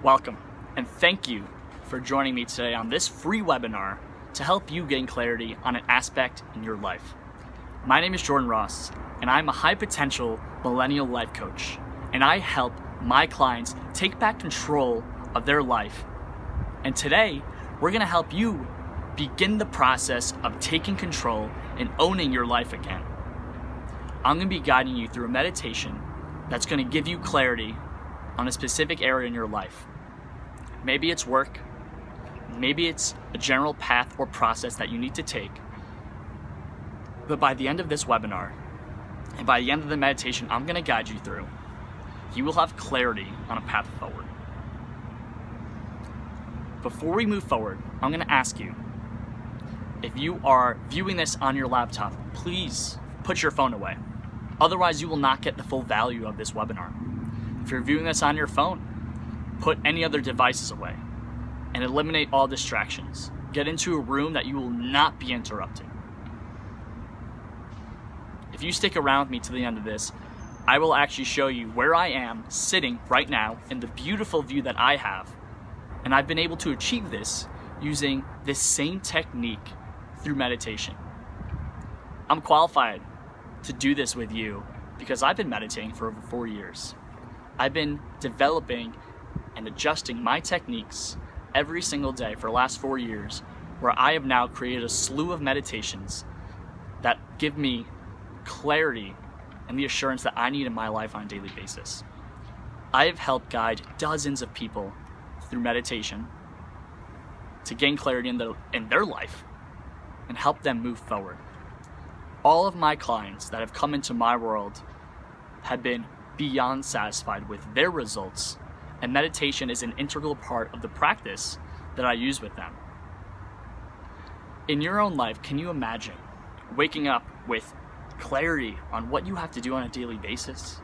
Welcome, and thank you for joining me today on this free webinar to help you gain clarity on an aspect in your life. My name is Jordan Ross, and I'm a high potential millennial life coach, and I help my clients take back control of their life. And today, we're gonna help you begin the process of taking control and owning your life again. I'm gonna be guiding you through a meditation that's gonna give you clarity on a specific area in your life. Maybe it's work, maybe it's a general path or process that you need to take. But by the end of this webinar, and by the end of the meditation I'm gonna guide you through, you will have clarity on a path forward. Before we move forward, I'm gonna ask you, if you are viewing this on your laptop, please put your phone away. Otherwise, you will not get the full value of this webinar. If you're viewing this on your phone, put any other devices away and eliminate all distractions. Get into a room that you will not be interrupted. If you stick around with me to the end of this, I will actually show you where I am sitting right now in the beautiful view that I have. And I've been able to achieve this using this same technique through meditation. I'm qualified to do this with you because I've been meditating for over 4 years. I've been developing and adjusting my techniques every single day for the last 4 years, where I have now created a slew of meditations that give me clarity and the assurance that I need in my life on a daily basis. I have helped guide dozens of people through meditation to gain clarity in their life and help them move forward. All of my clients that have come into my world have been beyond satisfied with their results, and meditation is an integral part of the practice that I use with them. In your own life, can you imagine waking up with clarity on what you have to do on a daily basis?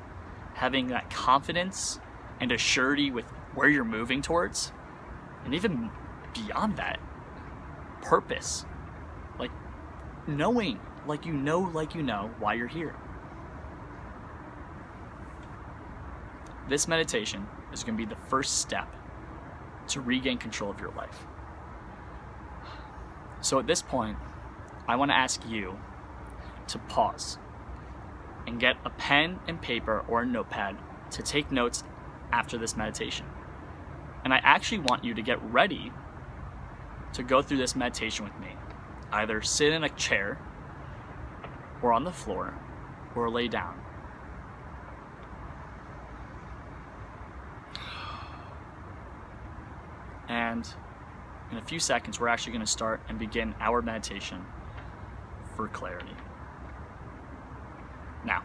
Having that confidence and a surety with where you're moving towards? And even beyond that, purpose. Like knowing, like you know why you're here. This meditation is going to be the first step to regain control of your life. So at this point, I want to ask you to pause and get a pen and paper or a notepad to take notes after this meditation. And I actually want you to get ready to go through this meditation with me. Either sit in a chair or on the floor or lay down. And in a few seconds, we're actually going to start and begin our meditation for clarity. Now,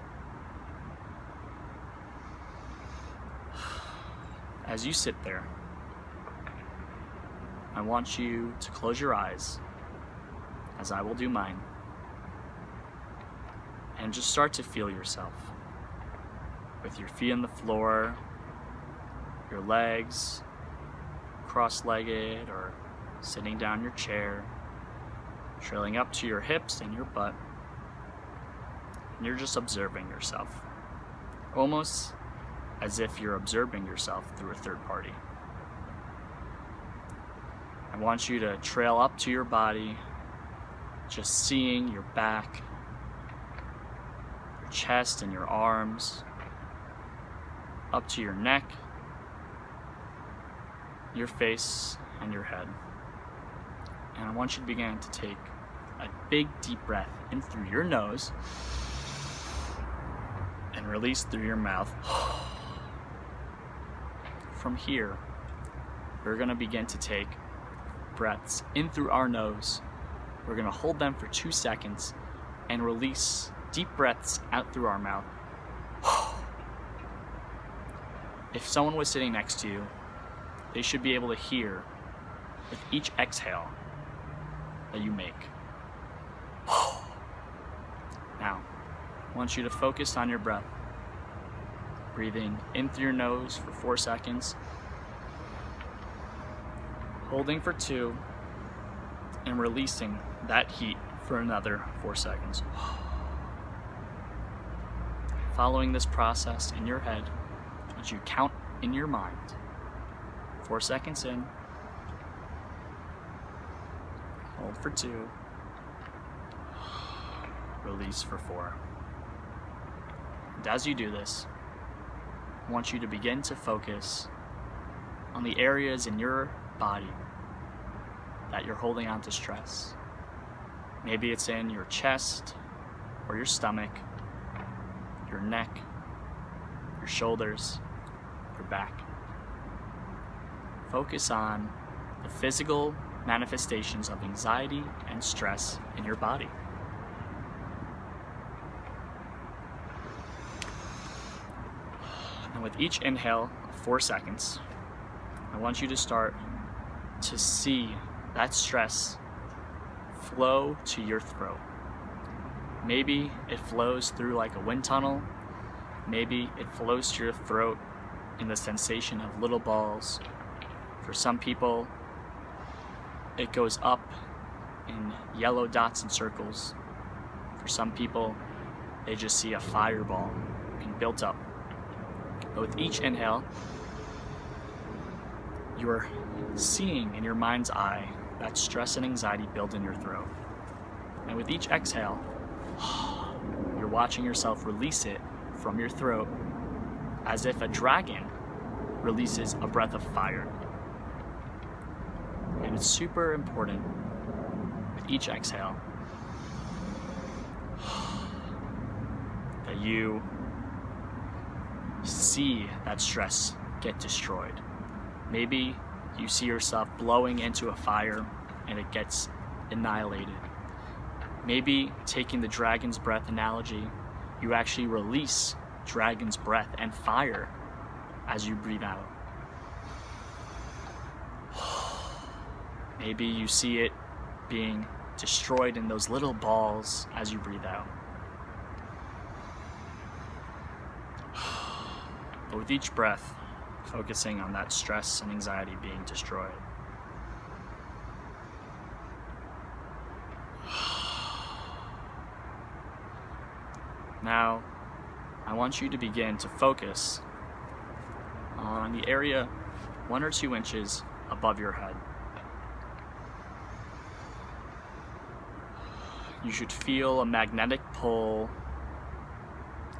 as you sit there, I want you to close your eyes, as I will do mine, and just start to feel yourself with your feet on the floor, your legs cross-legged or sitting down in your chair, trailing up to your hips and your butt, and you're just observing yourself, almost as if you're observing yourself through a third party. I want you to trail up to your body, just seeing your back, your chest and your arms, up to your neck, your face, and your head. And I want you to begin to take a big deep breath in through your nose and release through your mouth. From here, we're going to begin to take breaths in through our nose. We're going to hold them for 2 seconds and release deep breaths out through our mouth. If someone was sitting next to you, they should be able to hear with each exhale that you make. Now, I want you to focus on your breath. Breathing in through your nose for 4 seconds. Holding for 2. And releasing that heat for another 4 seconds. Following this process in your head, as you count in your mind 4 seconds in. Hold for 2. Release for 4. And as you do this, I want you to begin to focus on the areas in your body that you're holding on to stress. Maybe it's in your chest or your stomach, your neck, your shoulders, your back. Focus on the physical manifestations of anxiety and stress in your body. And with each inhale of 4 seconds, I want you to start to see that stress flow to your throat. Maybe it flows through like a wind tunnel. Maybe it flows to your throat in the sensation of little balls. For some people, it goes up in yellow dots and circles. For some people, they just see a fireball being built up. But with each inhale, you are seeing in your mind's eye that stress and anxiety build in your throat. And with each exhale, you're watching yourself release it from your throat as if a dragon releases a breath of fire. And it's super important with each exhale that you see that stress get destroyed. Maybe you see yourself blowing into a fire and it gets annihilated. Maybe taking the dragon's breath analogy, you actually release dragon's breath and fire as you breathe out. Maybe you see it being destroyed in those little balls as you breathe out. But with each breath, focusing on that stress and anxiety being destroyed. Now, I want you to begin to focus on the area 1 or 2 inches above your head. You should feel a magnetic pull.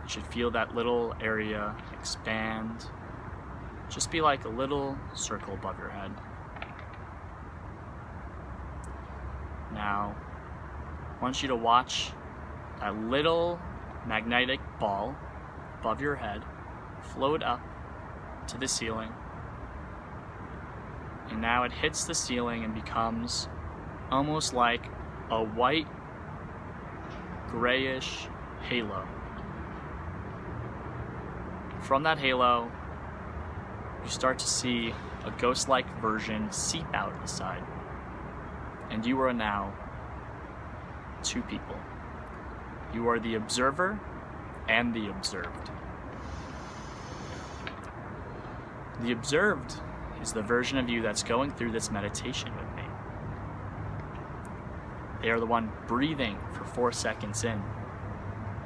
You should feel that little area expand. Just be like a little circle above your head. Now, I want you to watch that little magnetic ball above your head float up to the ceiling. And now it hits the ceiling and becomes almost like a white, grayish halo. From that halo, you start to see a ghost-like version seep out the side. And you are now 2 people. You are the observer and the observed. The observed is the version of you that's going through this meditation with me. They are the one breathing for 4 seconds in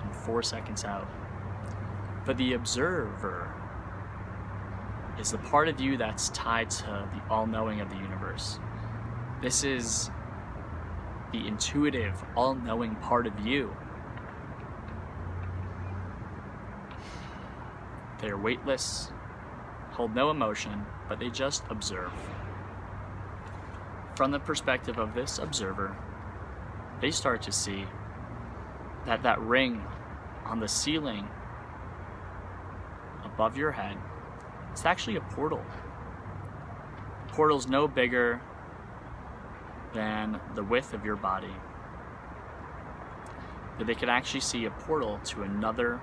and 4 seconds out. But the observer is the part of you that's tied to the all-knowing of the universe. This is the intuitive, all-knowing part of you. They are weightless, hold no emotion, but they just observe. From the perspective of this observer, they start to see that ring on the ceiling above your head, it's actually a portal. The portal's no bigger than the width of your body. But they could actually see a portal to another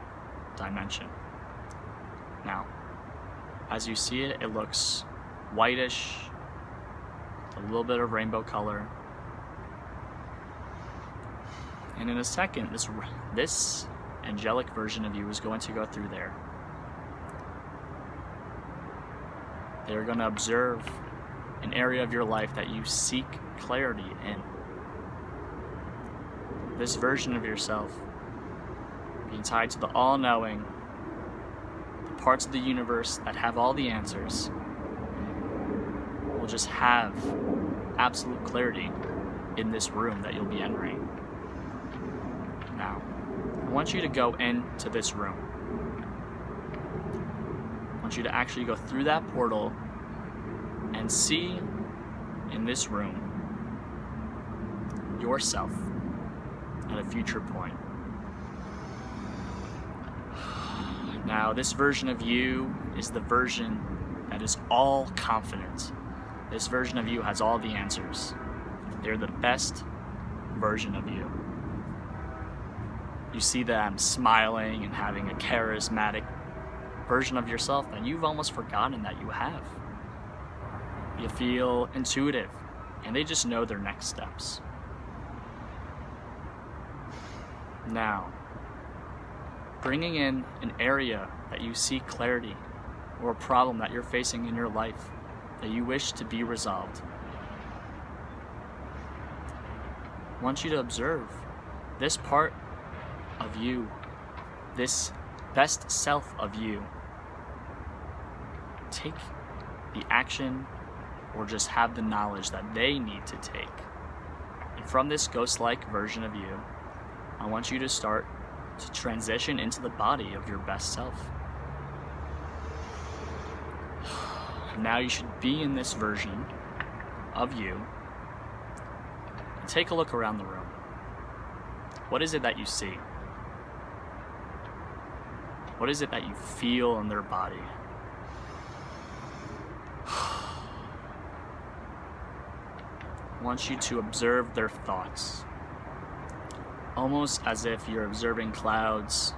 dimension. Now, as you see it, it looks whitish, a little bit of rainbow color. And in a second, this angelic version of you is going to go through there. They're going to observe an area of your life that you seek clarity in. This version of yourself being tied to the all-knowing, the parts of the universe that have all the answers, will just have absolute clarity in this room that you'll be entering. Now, I want you to go into this room. I want you to actually go through that portal and see in this room yourself at a future point. Now, this version of you is the version that is all confident. This version of you has all the answers. They're the best version of you. You see them smiling and having a charismatic version of yourself that you've almost forgotten that you have. You feel intuitive, and they just know their next steps. Now, bringing in an area that you see clarity or a problem that you're facing in your life that you wish to be resolved. I want you to observe this part of you, this best self of you. Take the action or just have the knowledge that they need to take. And from this ghost-like version of you, I want you to start to transition into the body of your best self. Now you should be in this version of you. And take a look around the room. What is it that you see? What is it that you feel in their body? I want you to observe their thoughts, almost as if you're observing clouds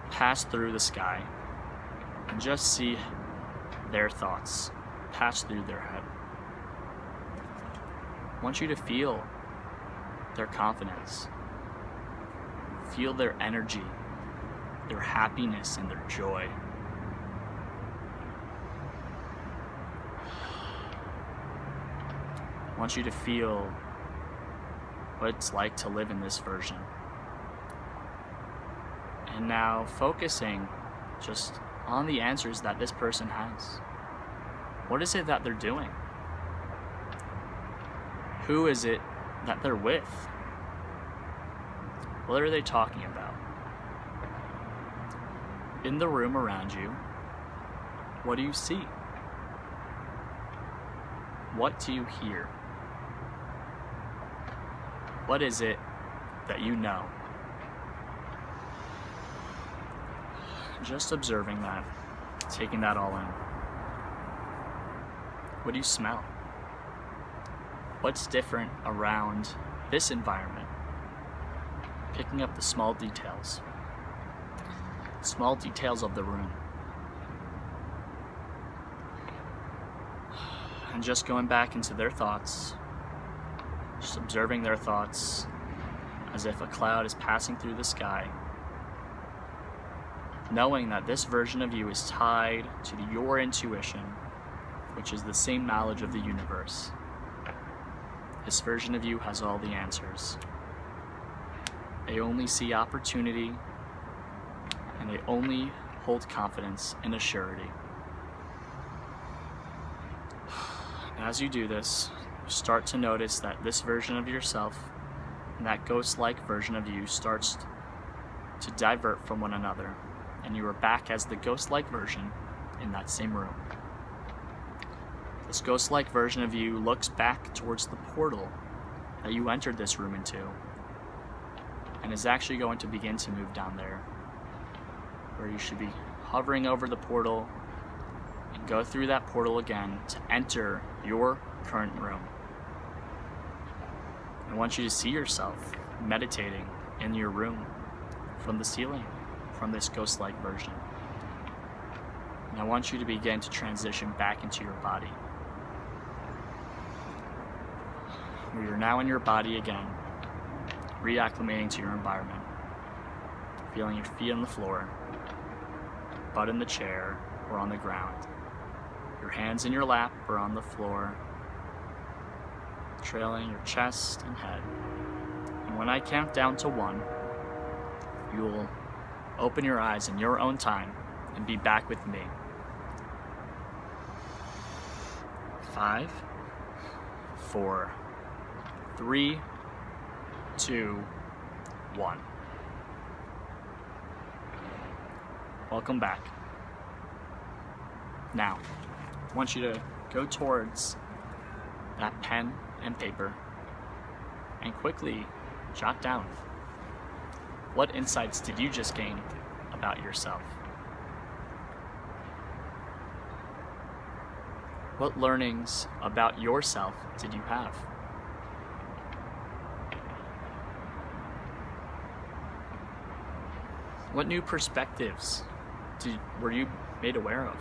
pass through the sky, and just see their thoughts pass through their head. I want you to feel their confidence, feel their energy, their happiness, and their joy. I want you to feel what it's like to live in this version. And now focusing just on the answers that this person has. What is it that they're doing? Who is it that they're with? What are they talking about? In the room around you, what do you see? What do you hear? What is it that you know? Just observing that, taking that all in. What do you smell? What's different around this environment? Picking up the small details of the room. And just going back into their thoughts, just observing their thoughts as if a cloud is passing through the sky, knowing that this version of you is tied to your intuition, which is the same knowledge of the universe. This version of you has all the answers. They only see opportunity, and they only hold confidence and a surety. As you do this, start to notice that this version of yourself and that ghost-like version of you starts to divert from one another, and you are back as the ghost-like version in that same room. This ghost-like version of you looks back towards the portal that you entered this room into, and is actually going to begin to move down there, where you should be hovering over the portal and go through that portal again to enter your current room. I want you to see yourself meditating in your room from the ceiling, from this ghost-like version. And I want you to begin to transition back into your body, where you're now in your body again, reacclimating to your environment, feeling your feet on the floor, butt in the chair or on the ground, your hands in your lap or on the floor, trailing your chest and head. And when I count down to 1, you will open your eyes in your own time and be back with me. 5, 4, 3, 2, 1. Welcome back. Now, I want you to go towards that pen and paper and quickly jot down, what insights did you just gain about yourself? What learnings about yourself did you have? What new perspectives were you made aware of?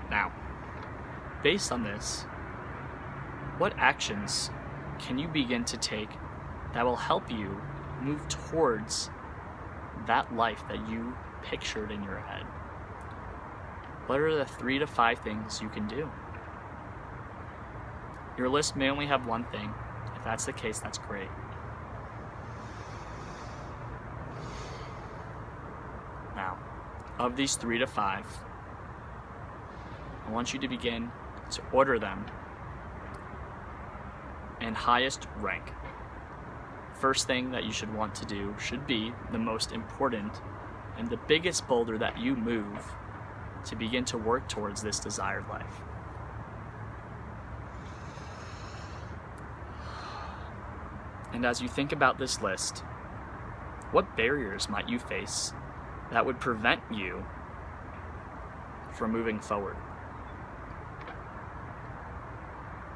Now, based on this, what actions can you begin to take that will help you move towards that life that you pictured in your head? What are the 3 to 5 things you can do? Your list may only have one thing. If that's the case, that's great. Now, of these 3 to 5, I want you to begin to order them in highest rank. First thing that you should want to do should be the most important and the biggest boulder that you move to begin to work towards this desired life. And as you think about this list, what barriers might you face that would prevent you from moving forward?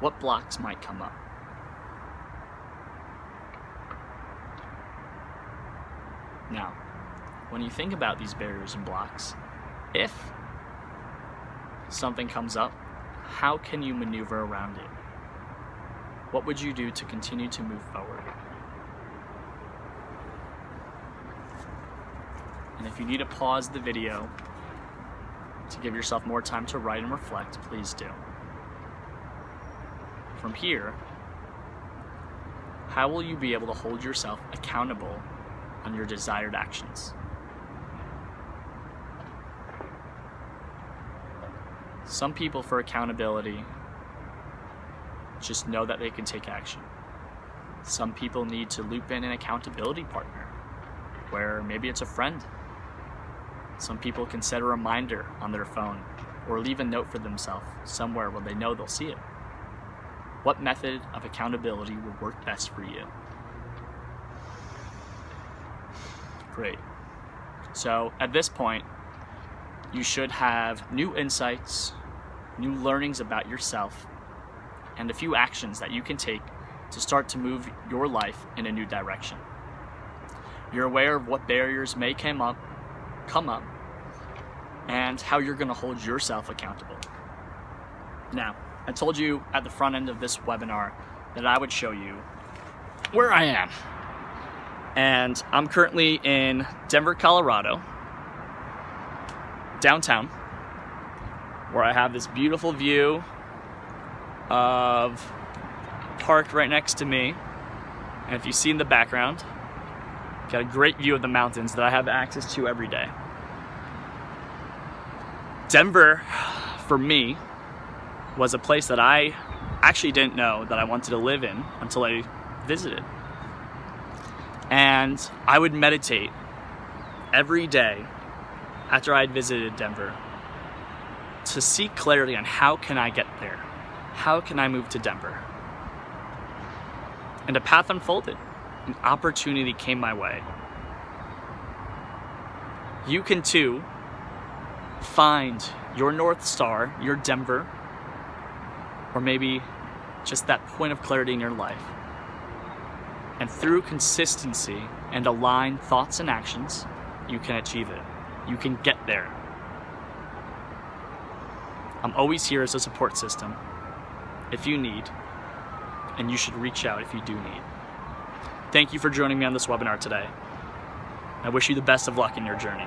What blocks might come up? Now, when you think about these barriers and blocks, if something comes up, how can you maneuver around it? What would you do to continue to move forward? And if you need to pause the video to give yourself more time to write and reflect, please do. From here, how will you be able to hold yourself accountable on your desired actions? Some people, for accountability, just know that they can take action. Some people need to loop in an accountability partner, where maybe it's a friend. Some people can set a reminder on their phone or leave a note for themselves somewhere where they know they'll see it. What method of accountability will work best for you? Great. So at this point, you should have new insights, new learnings about yourself, and a few actions that you can take to start to move your life in a new direction. You're aware of what barriers may come up, and how you're going to hold yourself accountable. Now, I told you at the front end of this webinar that I would show you where I am. And I'm currently in Denver, Colorado, downtown, where I have this beautiful view of a park right next to me. And if you see in the background, got a great view of the mountains that I have access to every day. Denver, for me, was a place that I actually didn't know that I wanted to live in until I visited. And I would meditate every day after I had visited Denver to seek clarity on how can I get there? How can I move to Denver? And a path unfolded. An opportunity came my way. You can too find your North Star, your Denver, or maybe just that point of clarity in your life. And through consistency and aligned thoughts and actions, you can achieve it. You can get there. I'm always here as a support system if you need, and you should reach out if you do need. Thank you for joining me on this webinar today. I wish you the best of luck in your journey.